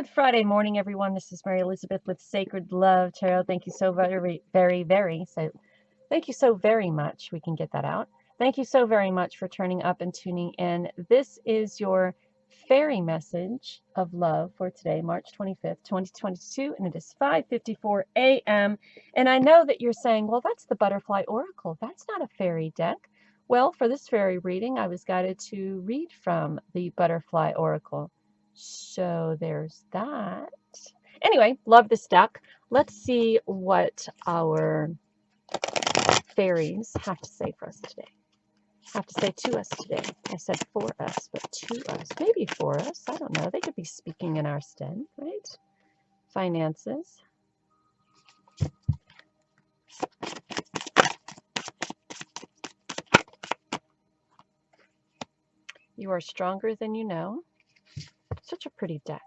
Good Friday morning, everyone. This is Mary Elizabeth with Sacred Love Tarot. Thank you so thank you so very much. We can get that out. Thank you so very much for turning up and tuning in. This is your fairy message of love for today, March 25th, 2022, and it is 5:54 a.m. And I know that you're saying, well, that's the Butterfly Oracle. That's not a fairy deck. Well, for this fairy reading, I was guided to read from the Butterfly Oracle. So there's that. Anyway, love this deck. Let's see what our fairies have to say for us today. Have to say to us today. I said for us, but to us. Maybe for us. I don't know. They could be speaking in our stead, right? Finances. You are stronger than you know. Such a pretty deck.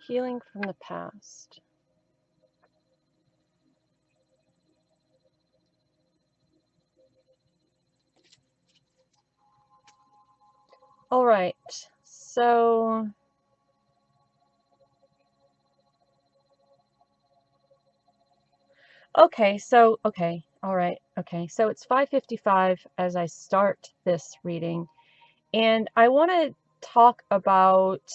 Healing from the past. All right. So all right. Okay. So it's 5:55 as I start this reading, and I want to talk about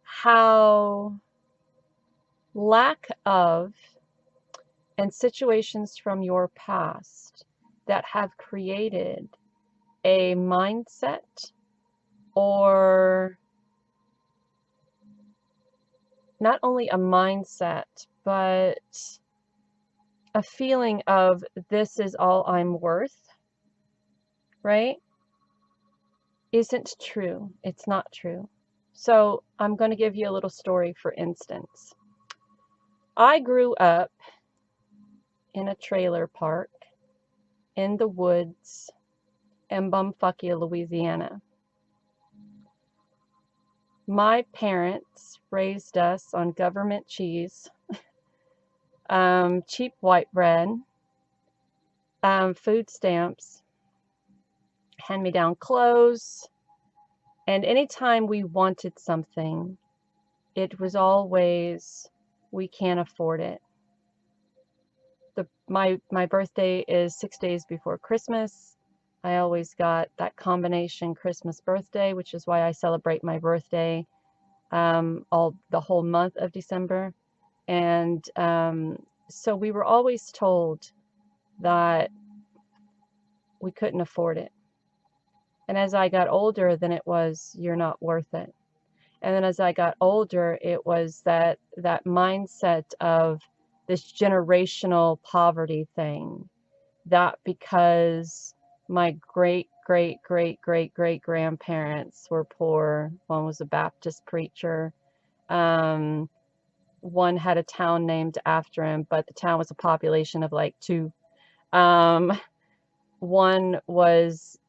how lack of and situations from your past that have created a mindset or not only a mindset, but a feeling of this is all I'm worth, right? Isn't true. It's not true. So I'm going to give you a little story, for instance. I grew up in a trailer park in the woods in Bumfucky, Louisiana. My parents raised us on government cheese, cheap white bread, food stamps, hand-me-down clothes, and anytime we wanted something, it was always, we can't afford it. My birthday is 6 days before Christmas. I always got that combination Christmas birthday, which is why I celebrate my birthday the whole month of December. And so we were always told that we couldn't afford it. And as I got older, then it was, you're not worth it. And then as I got older, it was that mindset of this generational poverty thing, that because my great grandparents were poor. One was a Baptist preacher. One had a town named after him, but the town was a population of like 2. One was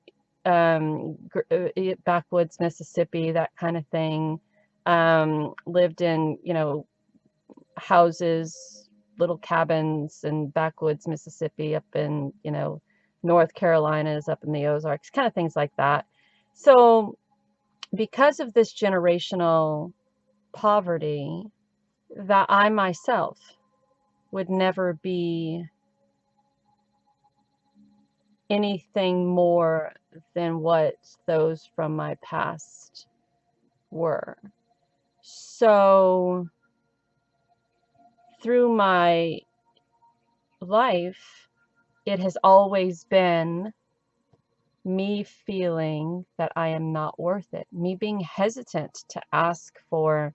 backwoods Mississippi, that kind of thing. Lived in, houses, little cabins in backwoods Mississippi, up in, North Carolinas, up in the Ozarks, kind of things like that. So because of this generational poverty, that I myself would never be anything more than what those from my past were. So through my life, it has always been me feeling that I am not worth it, me being hesitant to ask for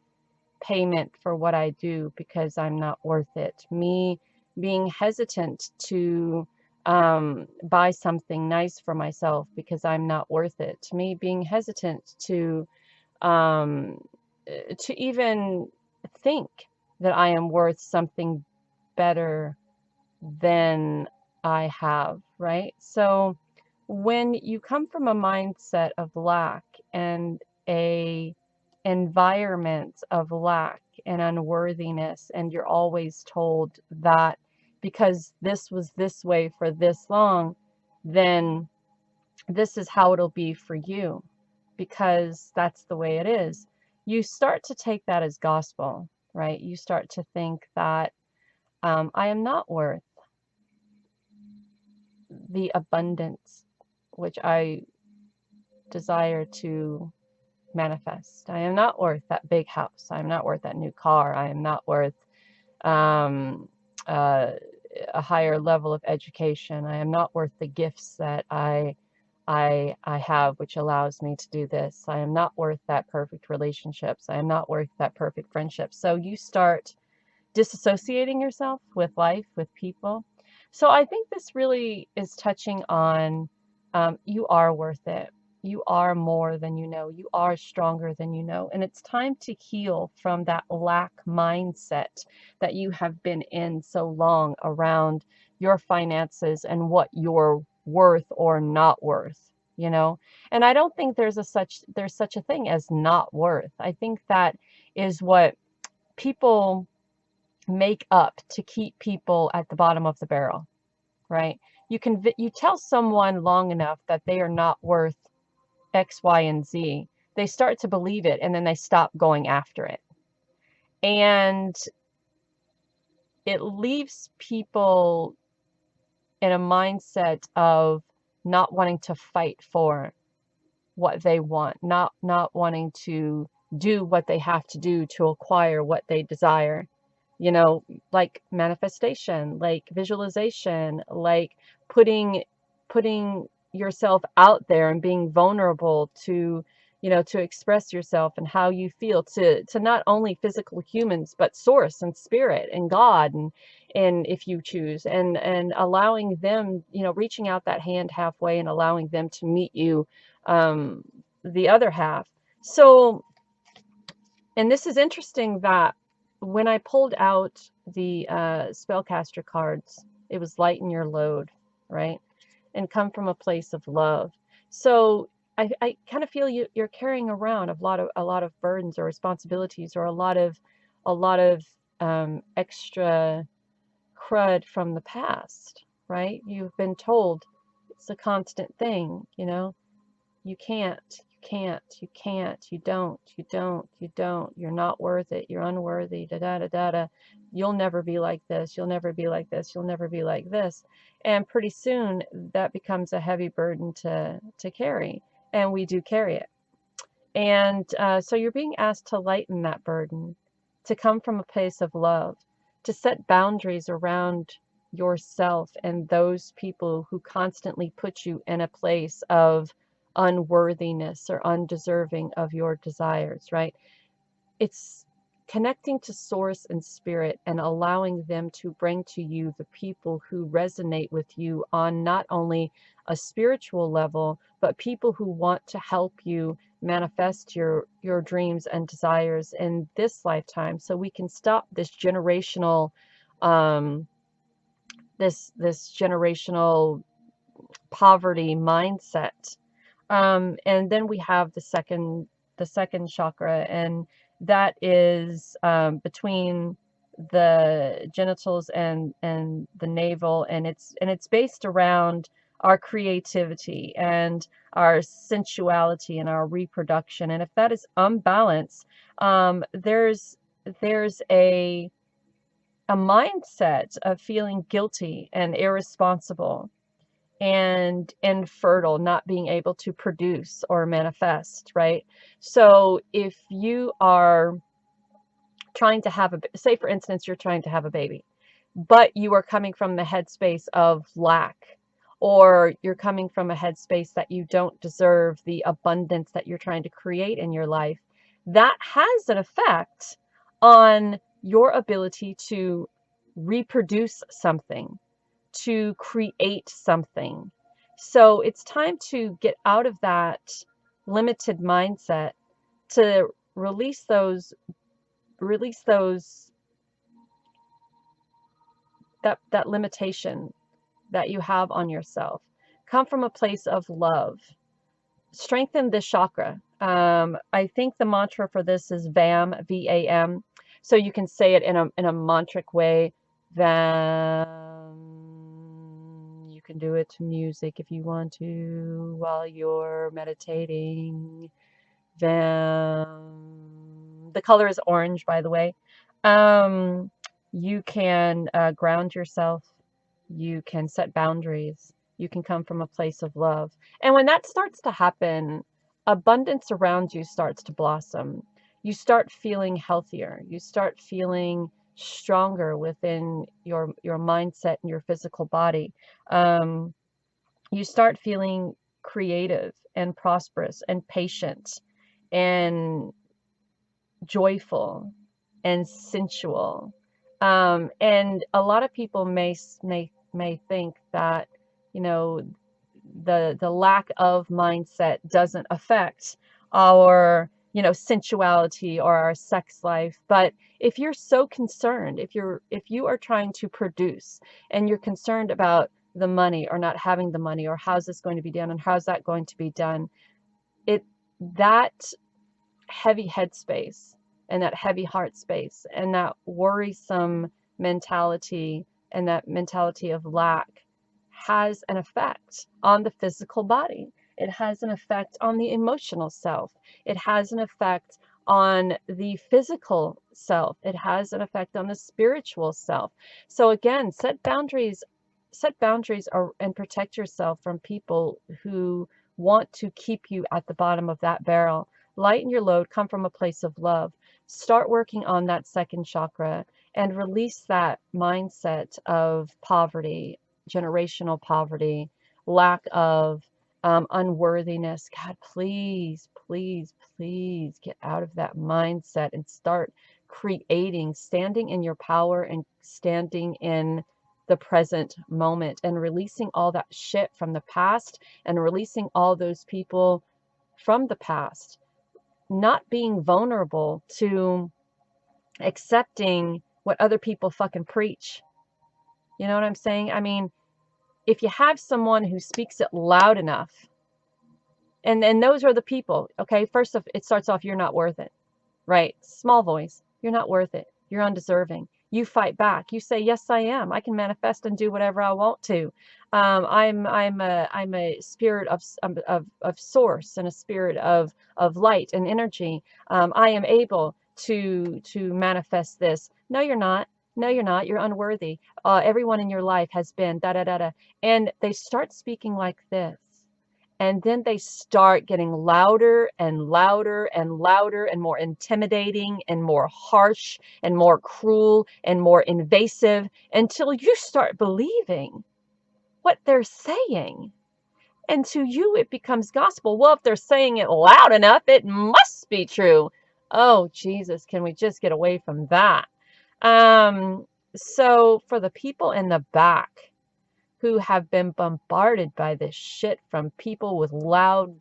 payment for what I do because I'm not worth it, me being hesitant to buy something nice for myself because I'm not worth it, me being hesitant to even think that I am worth something better than I have, right? So when you come from a mindset of lack and a environment of lack and unworthiness, and you're always told that because this was this way for this long, then this is how it'll be for you, because that's the way it is. You start to take that as gospel, right? You start to think that I am not worth the abundance which I desire to manifest. I am not worth that big house. I am not worth that new car. I am not worth um, uh, a higher level of education. I am not worth the gifts that I have, which allows me to do this. I am not worth that perfect relationships. I am not worth that perfect friendship. So you start disassociating yourself with life, with people. So I think this really is touching on you are worth it. You are more than you know. You are stronger than you know. And it's time to heal from that lack mindset that you have been in so long around your finances and what you're worth or not worth, you know? And I don't think there's such a thing as not worth. I think that is what people make up to keep people at the bottom of the barrel, right? You tell someone long enough that they are not worth X, Y, and Z, they start to believe it, and then they stop going after it. And it leaves people in a mindset of not wanting to fight for what they want, not wanting to do what they have to do to acquire what they desire. You know, like manifestation, like visualization, like putting putting yourself out there and being vulnerable to, you know, to express yourself and how you feel to not only physical humans, but source and spirit and God, and if you choose, and allowing them, you know, reaching out that hand halfway and allowing them to meet you um, the other half. So, and this is interesting that when I pulled out the spellcaster cards, it was lighten your load, right? And come from a place of love. So I kind of feel you're carrying around a lot of burdens or responsibilities, or a lot of extra crud from the past, right? You've been told it's a constant thing, you know, you can't, you can't, you don't, you're not worth it, you're unworthy, da da da da da. You'll never be like this, you'll never be like this, you'll never be like this. And pretty soon that becomes a heavy burden to carry. And we do carry it. And so you're being asked to lighten that burden, to come from a place of love, to set boundaries around yourself and those people who constantly put you in a place of unworthiness or undeserving of your desires, right? It's connecting to source and spirit and allowing them to bring to you the people who resonate with you on not only a spiritual level, but people who want to help you manifest your dreams and desires in this lifetime, so we can stop this generational um this generational poverty mindset. And then we have the second chakra, and that is between the genitals and the navel, and it's based around our creativity and our sensuality and our reproduction. And if that is unbalanced, there's a mindset of feeling guilty and irresponsible and infertile, not being able to produce or manifest, right? So if you are trying to have say for instance, you're trying to have a baby, but you are coming from the headspace of lack, or you're coming from a headspace that you don't deserve the abundance that you're trying to create in your life, that has an effect on your ability to reproduce something, to create something. So it's time to get out of that limited mindset, to release those that limitation that you have on yourself. Come from a place of love. strengthen this chakra. I think the mantra for this is VAM, V-A-M. So you can say it in a mantric way. VAM. You can do it to music if you want to while you're meditating. VAM. The color is orange, by the way. You can ground yourself. You can set boundaries. You can come from a place of love. And when that starts to happen, abundance around you starts to blossom. You start feeling healthier. You start feeling stronger within your mindset and your physical body. You start feeling creative and prosperous and patient and joyful and sensual. And a lot of people may think that, you know, the lack of mindset doesn't affect our, you know, sensuality or our sex life. But if you're so concerned, if you are trying to produce and you're concerned about the money or not having the money or how's this going to be done and how's that going to be done, that heavy headspace and that heavy heart space and that worrisome mentality and that mentality of lack has an effect on the physical body. It has an effect on the emotional self. It has an effect on the physical self. It has an effect on the spiritual self. So again, set boundaries and protect yourself from people who want to keep you at the bottom of that barrel. Lighten your load, come from a place of love. Start working on that second chakra and release that mindset of poverty, generational poverty, lack of unworthiness. God, please, please, please get out of that mindset and start creating, standing in your power and standing in the present moment and releasing all that shit from the past and releasing all those people from the past. Not being vulnerable to accepting what other people fucking preach. You know what I'm saying? I mean, if you have someone who speaks it loud enough, and those are the people, okay? First off, it starts off, you're not worth it, right? Small voice, you're not worth it. You're undeserving. You fight back. You say, yes, I am. I can manifest and do whatever I want to. I'm a spirit of source and a spirit of light and energy. I am able to manifest this. No, you're not. No, you're not. You're unworthy. Everyone in your life has been da da da da. And they start speaking like this. And then they start getting louder and louder and louder and more intimidating and more harsh and more cruel and more invasive until you start believing what they're saying. And to you, it becomes gospel. Well, if they're saying it loud enough, it must be true. Oh, Jesus, can we just get away from that? So for the people in the back who have been bombarded by this shit from people with loud,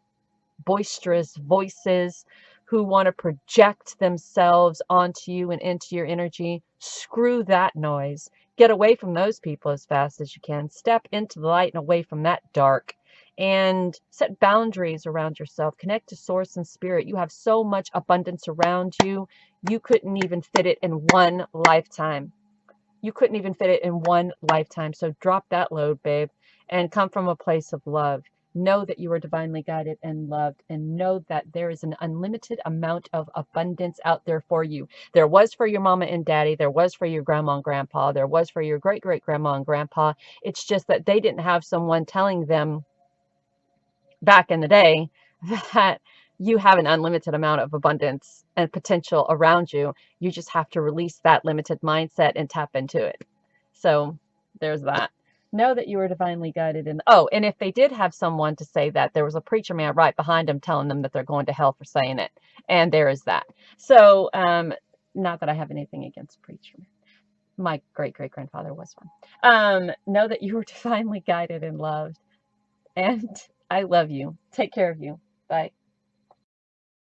boisterous voices who want to project themselves onto you and into your energy, screw that noise. Get away from those people as fast as you can. Step into the light and away from that dark. And set boundaries around yourself. Connect to source and spirit. You have so much abundance around you, you couldn't even fit it in one lifetime. You couldn't even fit it in one lifetime. So drop that load, babe, and come from a place of love. Know that you are divinely guided and loved, and know that there is an unlimited amount of abundance out there for you. There was for your mama and daddy. There was for your grandma and grandpa. There was for your great-great-grandma and grandpa. It's just that they didn't have someone telling them back in the day that you have an unlimited amount of abundance and potential around you. You just have to release that limited mindset and tap into it. So there's that. Know that you are divinely guided. And if they did have someone to say that, there was a preacher man right behind them telling them that they're going to hell for saying it. And there is that. So, not that I have anything against preacher man. My great-great-grandfather was one. Know that you are divinely guided and loved. And I love you. Take care of you. Bye.